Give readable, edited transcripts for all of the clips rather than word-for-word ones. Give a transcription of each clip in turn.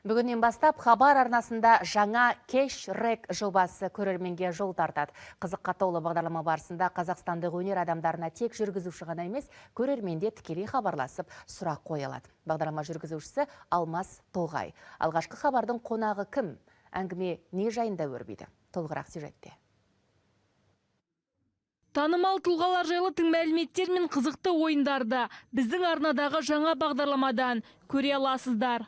Бүгіннен бастап хабар арнасында жаңа кеш рек жобасы көрерменге жол тартады. Қызыққа толы бағдарлама барысында қазақстандық өнер адамдарына тек жүргізуші ғана емес, көрерменде тікелей хабарласып сұрақ қоя алады. Бағдарлама жүргізушісі Алмас Тоғай. Алғашқы хабардың қонағы кім? Әңгіме не жайында өрбиді? Толығырақ сюжетте. Танымал тұлғалар жайлы тың мәліметтер мен қызықты ойындарды біздің арнадағы жаңа бағдарламадан көре аласыздар.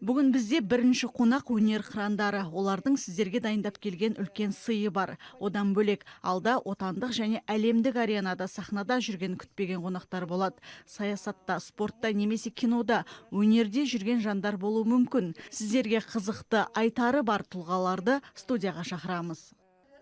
Бүгін бізде бірінші қонақ өнер қырандары. Олардың сіздерге дайындап келген үлкен сыйы бар. Одан бөлек алда отандық және әлемдік аренада сахнада жүрген күтпеген қонақтар болады. Саясатта, спортта немесе кинода өнерде жүрген жандар болуы мүмкін. Сіздерге қызықты айтары бар тұлғаларды студияға шақырамыз.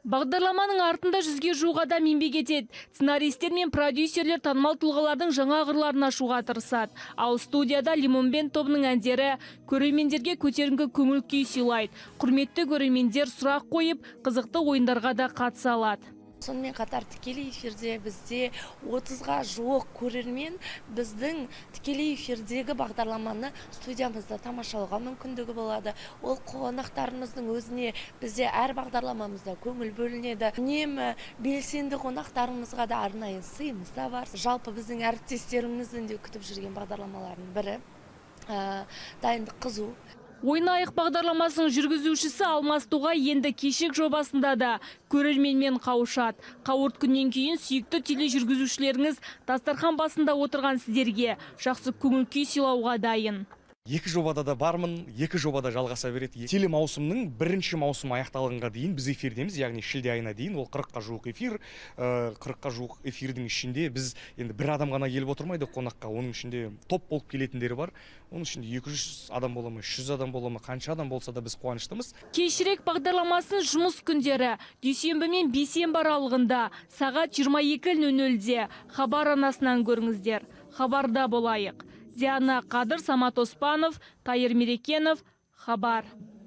Бағдарламаның артында 100-ге жуық адам еңбек етеді. Сценаристер мен продюсерлер танымал тұлғалардың жаңа қырларын ашуға тырысады. Ал студияда Лимон Бенд тобының әндері көрермендерге көтеріңкі көңіл күй сыйлайды. Құрметті көрермендер сұрақ қойып, қызықты ойындарға да қатыса алады. Сонымен қатар тікелей эфирде бізде 30-ға жуық көрермен біздің тікелей эфирдегі бағдарламаны студиямызда тамашалауға мүмкіндігі болады. Ол қонақтарымыздың өзіне бізде әр бағдарламамызда көңіл бөлінеді. Үнемі белсенді қонақтарымызға да арнайы сыйымыз да бар. Жалпы біздің әріптестеріміздің де күтіп жүрген бағдарламалардың бірі дайындық қызу. Ойнайық бағдарламасының жүргізушісі Алмас Тоғай енді кешек жобасында да көрерменмен қауышады. Қауырт күннен кейін сүйікті тележүргізушілеріңіз дастархан басында отырған сіздерге жақсы көңіл күй сыйлауға дайын. Екі жобада да бармын, екі жобада жалғаса береді. Теле маусымның бірінші маусым аяқталғанға дейін біз эфирдеміз, яғни шілде айына дейін ол 40-қа жуық эфир. 40-қа жуық эфирдің ішінде біз енді бір адам ғана келіп отырмайды қонаққа. Оның ішінде топ болып келетіндері бар. Оның ішінде 200 адам бола ма, 100 адам бола ма, қанша адам болса да біз қуаныштымыз. Кешірек бағдарламасын жұмыс күндері дүйсенбі мен бейсенбі аралығында сағат 22:00-де хабар арнасынан көріңіздер. Хабарда болайық. Диана Қадыр, Самат Оспанов, Тайыр Мерекенов, Хабар.